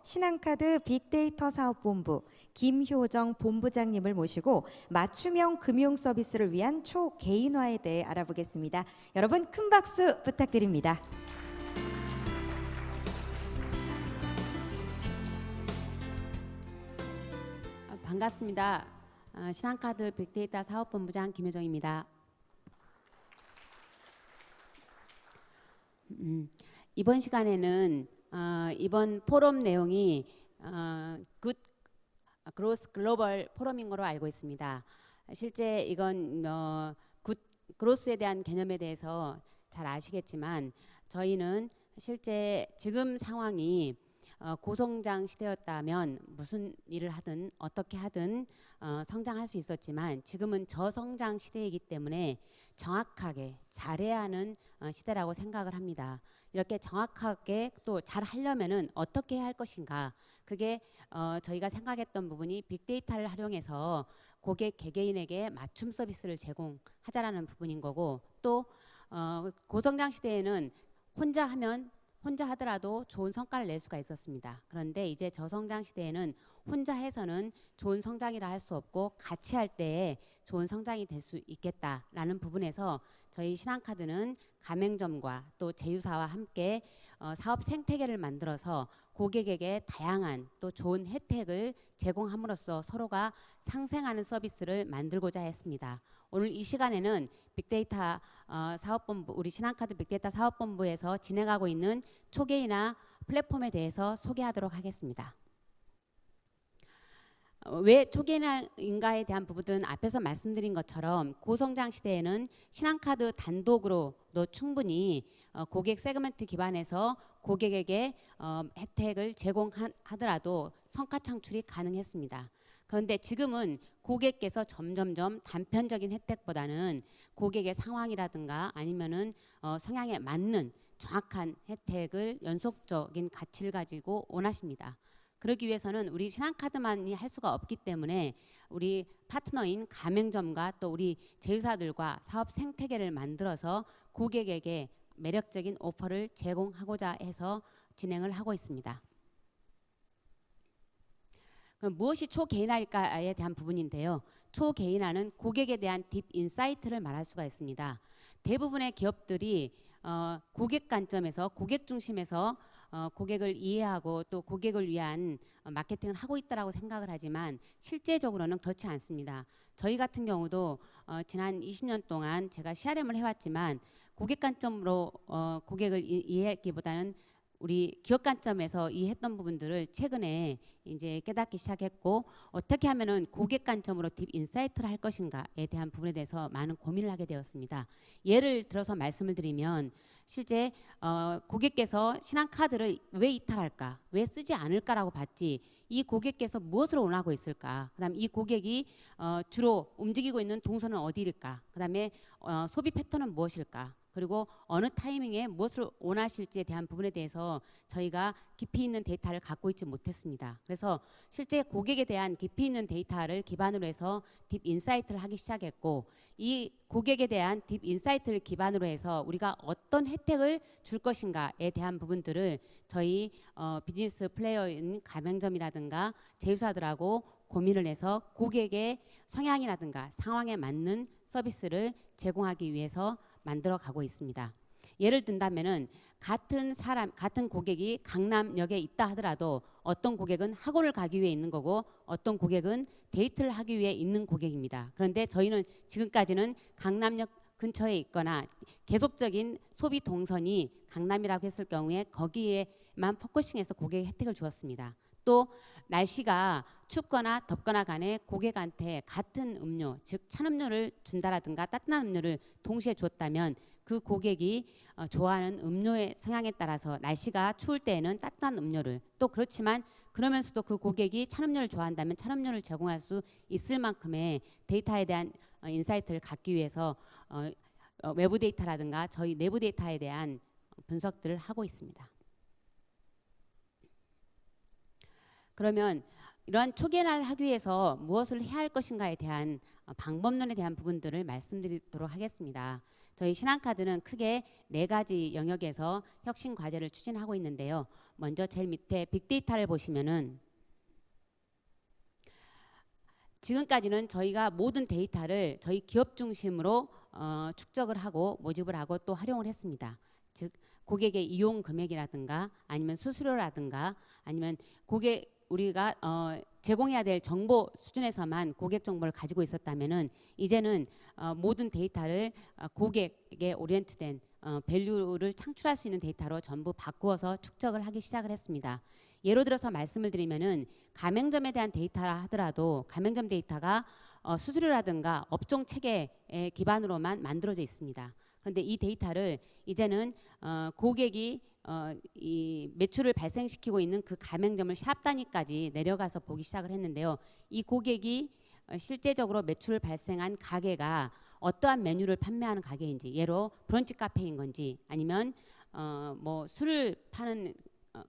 신한카드 빅데이터 사업본부 김효정 본부장님을 모시고 맞춤형 금융 서비스를 위한 초개인화에 대해 알아보겠습니다. 여러분 큰 박수 부탁드립니다. 반갑습니다. 신한카드 빅데이터 사업본부장 김효정입니다. 이번 시간에는 이번 포럼 내용이 굿 그로스 글로벌 포럼인 거로 알고 있습니다. 실제 이건 굿 그로스에 대한 개념에 대해서 잘 아시겠지만 저희는 실제 지금 상황이 고성장 시대였다면 무슨 일을 하든 어떻게 하든 성장할 수 있었지만 지금은 저성장 시대이기 때문에 정확하게 잘해야 하는 시대라고 생각을 합니다. 이렇게 정확하게 또 잘 하려면은 어떻게 해야 할 것인가, 그게 저희가 생각했던 부분이 빅데이터를 활용해서 고객 개개인에게 맞춤 서비스를 제공하자라는 부분인 거고, 또 고성장 시대에는 혼자 하더라도 좋은 성과를 낼 수가 있었습니다. 그런데 이제 저성장 시대에는 혼자 해서는 좋은 성장이라 할 수 없고 같이 할 때에 좋은 성장이 될 수 있겠다라는 부분에서 저희 신한카드는 가맹점과 또 제휴사와 함께 사업 생태계를 만들어서 고객에게 다양한 또 좋은 혜택을 제공함으로써 서로가 상생하는 서비스를 만들고자 했습니다. 오늘 이 시간에는 빅데이터 사업본부, 우리 신한카드 빅데이터 사업본부에서 진행하고 있는 초개인화 플랫폼에 대해서 소개하도록 하겠습니다. 왜 초개인화인가에 대한 부분은 앞에서 말씀드린 것처럼 고성장 시대에는 신한카드 단독으로도 충분히 고객 세그먼트 기반에서 고객에게 혜택을 제공하더라도 성과 창출이 가능했습니다. 그런데 지금은 고객께서 점점점 단편적인 혜택보다는 고객의 상황이라든가 아니면은 성향에 맞는 정확한 혜택을 연속적인 가치를 가지고 원하십니다. 그러기 위해서는 우리 신한카드만이 할 수가 없기 때문에 우리 파트너인 가맹점과 또 우리 제휴사들과 사업 생태계를 만들어서 고객에게 매력적인 오퍼를 제공하고자 해서 진행을 하고 있습니다. 그럼 무엇이 초개인화일까에 대한 부분인데요. 초개인화는 고객에 대한 딥 인사이트를 말할 수가 있습니다. 대부분의 기업들이 고객 관점에서 고객 중심에서 고객을 이해하고 또 고객을 위한 마케팅을 하고 있다라고 생각을 하지만 실제적으로는 그렇지 않습니다. 저희 같은 경우도 지난 20년 동안 제가 CRM을 해왔지만 고객 관점으로 고객을 이해하기보다는 우리 기업 관점에서 이해했던 부분들을 최근에 이제 깨닫기 시작했고, 어떻게 하면은 고객 관점으로 딥 인사이트를 할 것인가에 대한 부분에 대해서 많은 고민을 하게 되었습니다. 예를 들어서 말씀을 드리면 실제 고객께서 신한카드를 왜 이탈할까, 왜 쓰지 않을까라고 봤지, 이 고객께서 무엇을 원하고 있을까, 그다음 이 고객이 주로 움직이고 있는 동선은 어디일까, 그다음에 소비 패턴은 무엇일까, 그리고 어느 타이밍에 무엇을 원하실지에 대한 부분에 대해서 저희가 깊이 있는 데이터를 갖고 있지 못했습니다. 그래서 실제 고객에 대한 깊이 있는 데이터를 기반으로 해서 딥 인사이트를 하기 시작했고, 이 고객에 대한 딥 인사이트를 기반으로 해서 우리가 어떤 혜택을 줄 것인가에 대한 부분들을 저희 비즈니스 플레이어인 가맹점이라든가 제휴사들하고 고민을 해서 고객의 성향이라든가 상황에 맞는 서비스를 제공하기 위해서 만들어 가고 있습니다. 예를 든다면은 같은 고객이 강남역에 있다 하더라도 어떤 고객은 학원을 가기 위해 있는 거고 어떤 고객은 데이트를 하기 위해 있는 고객입니다. 그런데 저희는 지금까지는 강남역 근처에 있거나 계속적인 소비 동선이 강남이라고 했을 경우에 거기에만 포커싱해서 고객의 혜택을 주었습니다. 또 날씨가 춥거나 덥거나 간에 고객한테 같은 음료, 즉 찬음료를 준다라든가 따뜻한 음료를 동시에 줬다면 그 고객이 좋아하는 음료의 성향에 따라서 날씨가 추울 때에는 따뜻한 음료를, 또 그렇지만 그러면서도 그 고객이 찬음료를 좋아한다면 찬음료를 제공할 수 있을 만큼의 데이터에 대한 인사이트를 갖기 위해서 외부 데이터라든가 저희 내부 데이터에 대한 분석들을 하고 있습니다. 그러면 이러한 초계산을 하기 위해서 무엇을 해야 할 것인가에 대한 방법론에 대한 부분들을 말씀드리도록 하겠습니다. 저희 신한카드는 크게 4가지 영역에서 혁신 과제를 추진하고 있는데요. 먼저 제일 밑에 빅데이터를 보시면은 지금까지는 저희가 모든 데이터를 저희 기업 중심으로 축적을 하고 모집을 하고 또 활용을 했습니다. 즉 고객의 이용 금액이라든가 아니면 수수료라든가 아니면 우리가 제공해야 될 정보 수준에서만 고객 정보를 가지고 있었다면은 이제는 모든 데이터를 고객에 오리엔트된 밸류를 창출할 수 있는 데이터로 전부 바꾸어서 축적을 하기 시작을 했습니다. 예로 들어서 말씀을 드리면은 가맹점에 대한 데이터라 하더라도 가맹점 데이터가 수수료라든가 업종 체계에 기반으로만 만들어져 있습니다. 그런데 이 데이터를 이제는 고객이 이 매출을 발생시키고 있는 그 가맹점을 샵 단위까지 내려가서 보기 시작을 했는데요. 이 고객이 실제적으로 매출 발생한 가게가 어떠한 메뉴를 판매하는 가게인지, 예로 브런치 카페인 건지 아니면 뭐 술을 파는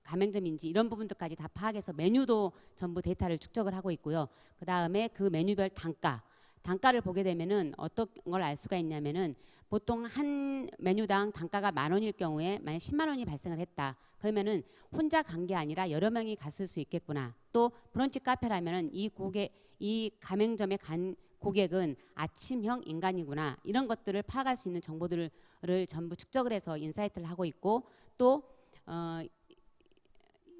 가맹점인지 이런 부분들까지 다 파악해서 메뉴도 전부 데이터를 축적을 하고 있고요. 그 다음에 그 메뉴별 단가를 보게 되면은 어떤 걸 알 수가 있냐면은 보통 한 메뉴당 단가가 10,000원일 경우에 만약 10만 원이 발생을 했다. 그러면은 혼자 간 게 아니라 여러 명이 갔을 수 있겠구나. 또 브런치 카페라면은 이 가맹점에 간 고객은 아침형 인간이구나. 이런 것들을 파악할 수 있는 정보들을 전부 축적을 해서 인사이트를 하고 있고 또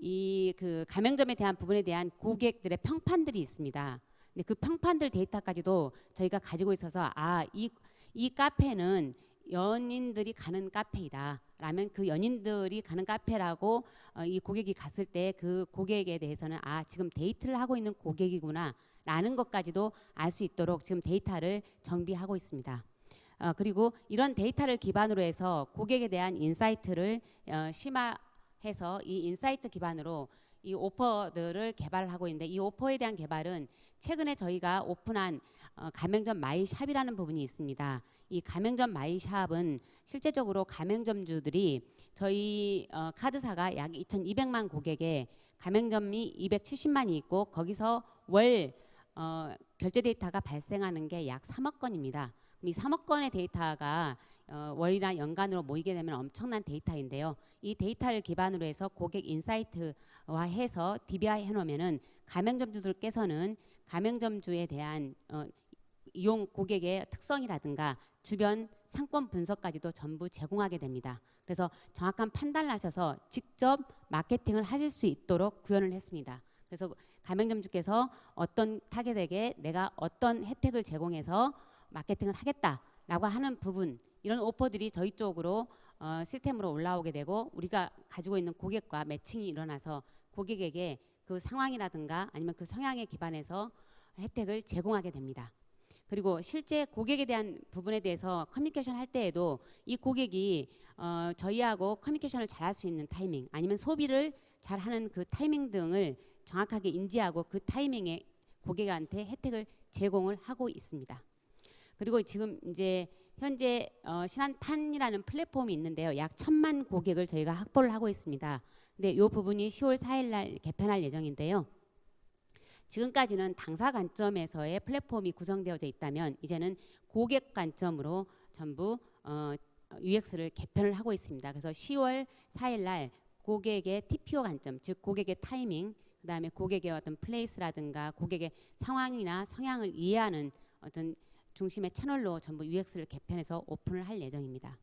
이 그 가맹점에 대한 부분에 대한 고객들의 평판들이 있습니다. 근데 그 평판들 데이터까지도 저희가 가지고 있어서 이 카페는 연인들이 가는 카페이다. 라면 그 연인들이 가는 카페라고 이 고객이 갔을 때 그 고객에 대해서는 지금 데이트를 하고 있는 고객이구나 라는 것까지도 알 수 있도록 지금 데이터를 정비하고 있습니다. 그리고 이런 데이터를 기반으로 해서 고객에 대한 인사이트를 심화해서 이 인사이트 기반으로 이 오퍼들을 개발을 하고 있는데 이 오퍼에 대한 개발은 최근에 저희가 오픈한 가맹점 마이샵이라는 부분이 있습니다. 이 가맹점 마이샵은 실제적으로 가맹점주들이 저희 카드사가 약 2,200만 고객에 가맹점이 270만이 있고 거기서 월 결제 데이터가 발생하는 게 약 3억 건입니다. 이 3억 건의 데이터가 월이나 연간으로 모이게 되면 엄청난 데이터인데요. 이 데이터를 기반으로 해서 고객 인사이트화해서 DB화 해놓으면은 가맹점주들께서는 가맹점주에 대한 이용 고객의 특성이라든가 주변 상권 분석까지도 전부 제공하게 됩니다. 그래서 정확한 판단을 하셔서 직접 마케팅을 하실 수 있도록 구현을 했습니다. 그래서 가맹점주께서 어떤 타겟에게 내가 어떤 혜택을 제공해서 마케팅을 하겠다라고 하는 부분 이런 오퍼들이 저희 쪽으로 시스템으로 올라오게 되고 우리가 가지고 있는 고객과 매칭이 일어나서 고객에게 그 상황이라든가 아니면 그 성향에 기반해서 혜택을 제공하게 됩니다. 그리고 실제 고객에 대한 부분에 대해서 커뮤니케이션 할 때에도 이 고객이 저희하고 커뮤니케이션을 잘할 수 있는 타이밍 아니면 소비를 잘하는 그 타이밍 등을 정확하게 인지하고 그 타이밍에 고객한테 혜택을 제공을 하고 있습니다. 그리고 지금 이제 현재 신한판이라는 플랫폼이 있는데요. 약 1,000만 고객을 저희가 확보를 하고 있습니다. 근데 이 부분이 10월 4일 날 개편할 예정인데요. 지금까지는 당사 관점에서의 플랫폼이 구성되어져 있다면 이제는 고객 관점으로 전부 UX를 개편을 하고 있습니다. 그래서 10월 4일 날 고객의 TPO 관점, 즉 고객의 타이밍, 그다음에 고객의 어떤 플레이스라든가 고객의 상황이나 성향을 이해하는 어떤 중심의 채널로 전부 UX를 개편해서 오픈을 할 예정입니다.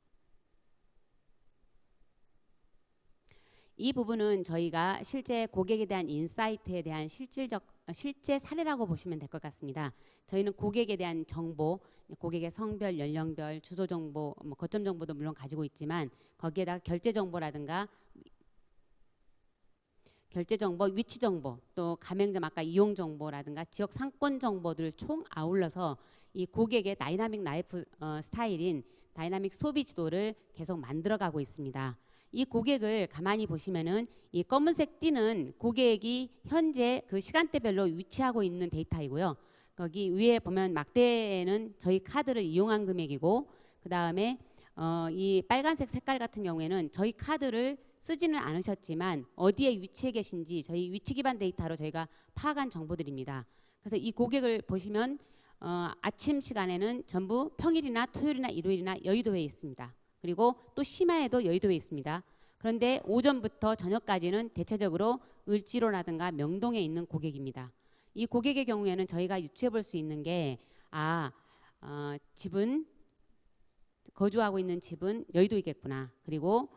이 부분은 저희가 실제 고객에 대한 인사이트에 대한 실제 사례라고 보시면 될 것 같습니다. 저희는 고객에 대한 정보, 고객의 성별, 연령별, 주소 정보, 거점 정보도 물론 가지고 있지만 거기에다가 결제 정보라든가 결제 정보, 위치 정보, 또 가맹점 아까 이용 정보라든가 지역 상권 정보들을 총 아울러서 이 고객의 다이나믹 라이프 스타일인 다이나믹 소비 지도를 계속 만들어가고 있습니다. 이 고객을 가만히 보시면은 이 검은색 띠는 고객이 현재 그 시간대별로 위치하고 있는 데이터이고요. 거기 위에 보면 막대는 저희 카드를 이용한 금액이고 그 다음에 이 빨간색 색깔 같은 경우에는 저희 카드를 쓰지는 않으셨지만 어디에 위치해 계신지 저희 위치 기반 데이터로 저희가 파악한 정보들입니다. 그래서 이 고객을 보시면 아침 시간에는 전부 평일이나 토요일이나 일요일이나 여의도에 있습니다. 그리고 또 심야에도 여의도에 있습니다. 그런데 오전부터 저녁까지는 대체적으로 을지로라든가 명동에 있는 고객입니다. 이 고객의 경우에는 저희가 유추해 볼 수 있는 게 집은 거주하고 있는 집은 여의도이겠구나. 그리고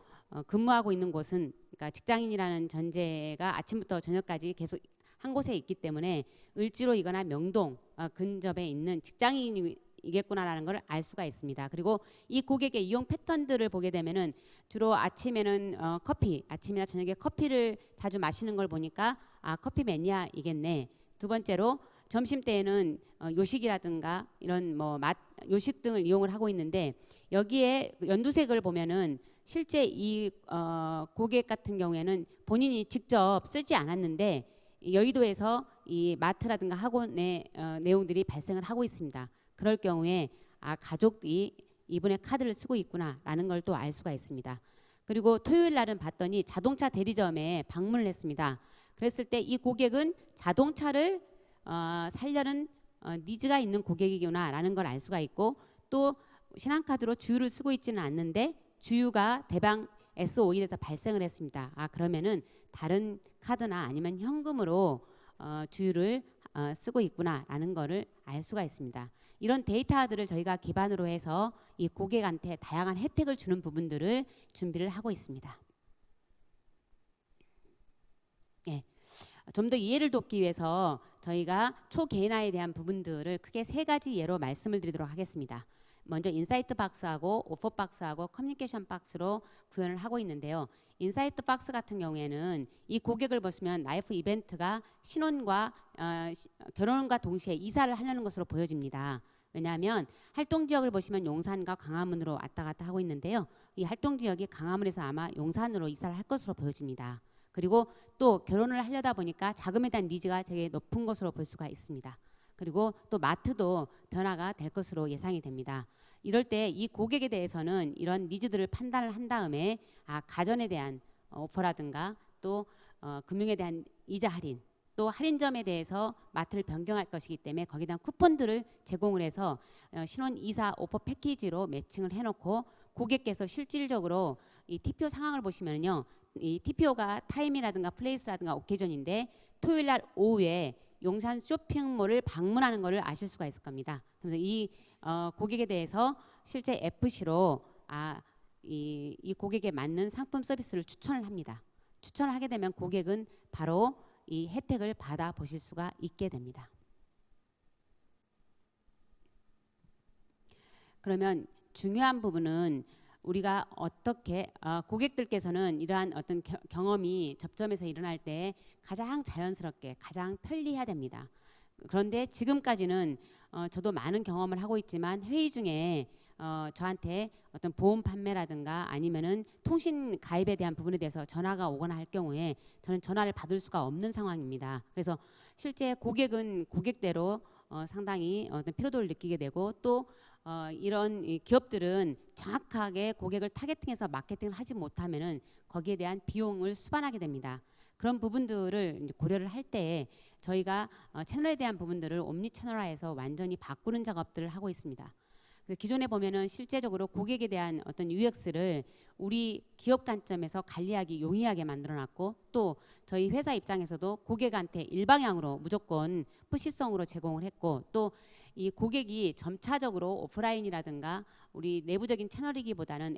근무하고 있는 곳은 그러니까 직장인이라는 전제가 아침부터 저녁까지 계속 한 곳에 있기 때문에 을지로이거나 명동 근접에 있는 직장인이겠구나라는 걸 알 수가 있습니다. 그리고 이 고객의 이용 패턴들을 보게 되면은 주로 아침에는 커피, 아침이나 저녁에 커피를 자주 마시는 걸 보니까 커피 매니아이겠네. 두 번째로 점심 때에는 요식이라든가 이런 요식 등을 이용을 하고 있는데 여기에 연두색을 보면은 실제 이 고객 같은 경우에는 본인이 직접 쓰지 않았는데 여의도에서 이 마트라든가 학원의 내용들이 발생을 하고 있습니다. 그럴 경우에 가족이 이분의 카드를 쓰고 있구나라는 걸 또 알 수가 있습니다. 그리고 토요일 날은 봤더니 자동차 대리점에 방문을 했습니다. 그랬을 때 이 고객은 자동차를 살려는 니즈가 있는 고객이구나라는 걸 알 수가 있고 또 신한카드로 주유를 쓰고 있지는 않는데 주유가 대방 S51에서 발생을 했습니다. 그러면은 다른 카드나 아니면 현금으로 주유를 쓰고 있구나라는 거를 알 수가 있습니다. 이런 데이터들을 저희가 기반으로 해서 이 고객한테 다양한 혜택을 주는 부분들을 준비를 하고 있습니다. 예. 좀 더 이해를 돕기 위해서 저희가 초개인화에 대한 부분들을 크게 세 가지 예로 말씀을 드리도록 하겠습니다. 먼저 인사이트 박스하고 오퍼 박스하고 커뮤니케이션 박스로 구현을 하고 있는데요. 인사이트 박스 같은 경우에는 이 고객을 보시면 라이프 이벤트가 신혼과 결혼과 동시에 이사를 하려는 것으로 보여집니다. 왜냐하면 활동 지역을 보시면 용산과 광화문으로 왔다 갔다 하고 있는데요. 이 활동 지역이 광화문에서 아마 용산으로 이사를 할 것으로 보여집니다. 그리고 또 결혼을 하려다 보니까 자금에 대한 니즈가 되게 높은 것으로 볼 수가 있습니다. 그리고 또 마트도 변화가 될 것으로 예상이 됩니다. 이럴 때 이 고객에 대해서는 이런 니즈들을 판단을 한 다음에 가전에 대한 오퍼라든가 또 금융에 대한 이자 할인 또 할인점에 대해서 마트를 변경할 것이기 때문에 거기에 대한 쿠폰들을 제공을 해서 신혼 이사 오퍼 패키지로 매칭을 해놓고 고객께서 실질적으로 이 TPO 상황을 보시면요. 이 TPO가 타임이라든가 플레이스라든가 오케이전인데 토요일 날 오후에 용산 쇼핑몰을 방문하는 것을 아실 수가 있을 겁니다. 그래서 이 고객에 대해서 실제 FC로 이 고객에 맞는 상품 서비스를 추천을 합니다. 추천을 하게 되면 고객은 바로 이 혜택을 받아 보실 수가 있게 됩니다. 그러면 중요한 부분은 우리가 어떻게 고객들께서는 이러한 어떤 경험이 접점에서 일어날 때 가장 자연스럽게 가장 편리해야 됩니다. 그런데 지금까지는 저도 많은 경험을 하고 있지만 회의 중에 저한테 어떤 보험 판매라든가 아니면은 통신 가입에 대한 부분에 대해서 전화가 오거나 할 경우에 저는 전화를 받을 수가 없는 상황입니다. 그래서 실제 고객은 고객대로 상당히 어떤 피로도를 느끼게 되고 또 이런 기업들은 정확하게 고객을 타겟팅해서 마케팅을 하지 못하면은 거기에 대한 비용을 수반하게 됩니다. 그런 부분들을 고려를 할 때 저희가 채널에 대한 부분들을 옴니 채널화해서 완전히 바꾸는 작업들을 하고 있습니다. 기존에 보면은 실제적으로 고객에 대한 어떤 UX를 우리 기업 관점에서 관리하기 용이하게 만들어놨고 또 저희 회사 입장에서도 고객한테 일방향으로 무조건 푸시성으로 제공을 했고 또 이 고객이 점차적으로 오프라인이라든가 우리 내부적인 채널이기보다는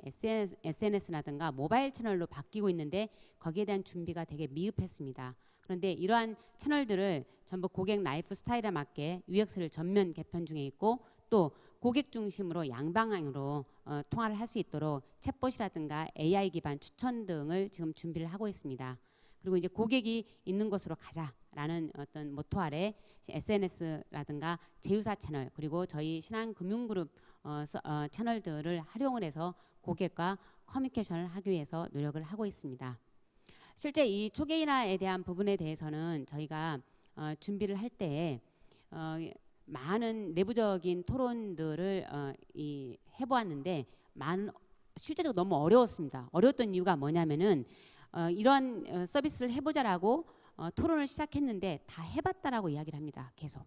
SNS라든가 모바일 채널로 바뀌고 있는데 거기에 대한 준비가 되게 미흡했습니다. 그런데 이러한 채널들을 전부 고객 라이프 스타일에 맞게 UX를 전면 개편 중에 있고 또 고객 중심으로 양방향으로 통화를 할 수 있도록 챗봇이라든가 AI 기반 추천 등을 지금 준비를 하고 있습니다. 그리고 이제 고객이 있는 곳으로 가자라는 어떤 모토 아래 SNS라든가 제휴사 채널 그리고 저희 신한금융그룹 채널들을 활용을 해서 고객과 커뮤니케이션을 하기 위해서 노력을 하고 있습니다. 실제 이 초개인화에 대한 부분에 대해서는 저희가 준비를 할 때 많은 내부적인 토론들을 해보았는데 많은 실제적으로 너무 어려웠습니다. 어려웠던 이유가 뭐냐면은 이런 서비스를 해보자라고 토론을 시작했는데 다 해봤다라고 이야기를 합니다. 계속.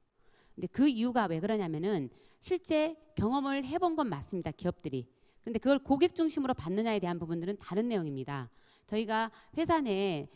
근데 그 이유가 왜 그러냐면은 실제 경험을 해본 건 맞습니다. 기업들이. 그런데 그걸 고객 중심으로 받느냐에 대한 부분들은 다른 내용입니다. 저희가 회사 내에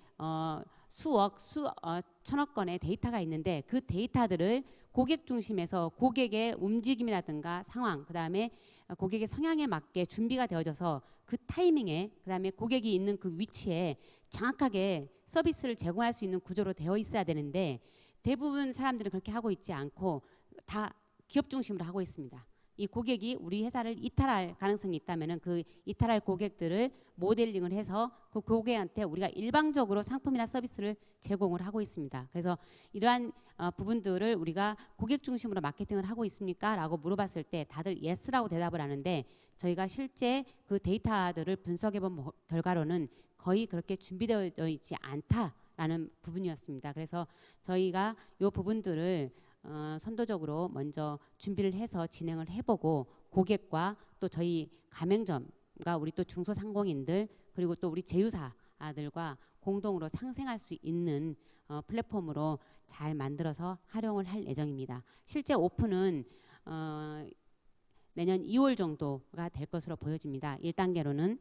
천억 건의 데이터가 있는데 그 데이터들을 고객 중심에서 고객의 움직임이라든가 상황, 그다음에 고객의 성향에 맞게 준비가 되어져서 그 타이밍에, 그다음에 고객이 있는 그 위치에 정확하게 서비스를 제공할 수 있는 구조로 되어 있어야 되는데 대부분 사람들은 그렇게 하고 있지 않고 다 기업 중심으로 하고 있습니다. 이 고객이 우리 회사를 이탈할 가능성이 있다면은 그 이탈할 고객들을 모델링을 해서 그 고객한테 우리가 일방적으로 상품이나 서비스를 제공을 하고 있습니다. 그래서 이러한 부분들을 우리가 고객 중심으로 마케팅을 하고 있습니까? 라고 물어봤을 때 다들 예스라고 대답을 하는데 저희가 실제 그 데이터들을 분석해 본 결과로는 거의 그렇게 준비되어 있지 않다라는 부분이었습니다. 그래서 저희가 이 부분들을 선도적으로 먼저 준비를 해서 진행을 해보고 고객과 또 저희 가맹점과 우리 또 중소상공인들 그리고 또 우리 제휴사들과 공동으로 상생할 수 있는 플랫폼으로 잘 만들어서 활용을 할 예정입니다. 실제 오픈은 내년 2월 정도가 될 것으로 보여집니다. 1단계로는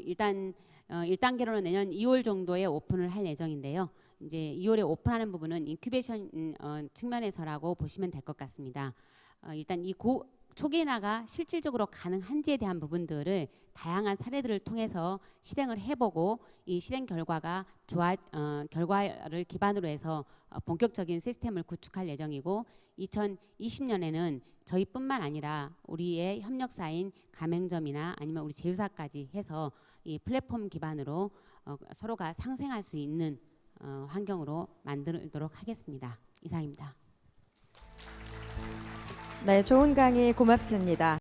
일단 1단계로는 내년 2월 정도에 오픈을 할 예정인데요. 이제 2월에 오픈하는 부분은 인큐베이션 측면에서라고 보시면 될 것 같습니다. 일단 이 초기화가 실질적으로 가능한지에 대한 부분들을 다양한 사례들을 통해서 실행을 해보고 이 실행 결과가 결과를 기반으로 해서 본격적인 시스템을 구축할 예정이고 2020년에는 저희뿐만 아니라 우리의 협력사인 가맹점이나 아니면 우리 제휴사까지 해서 이 플랫폼 기반으로 서로가 상생할 수 있는 환경으로 만들도록 하겠습니다. 이상입니다. 네, 좋은 강의 고맙습니다.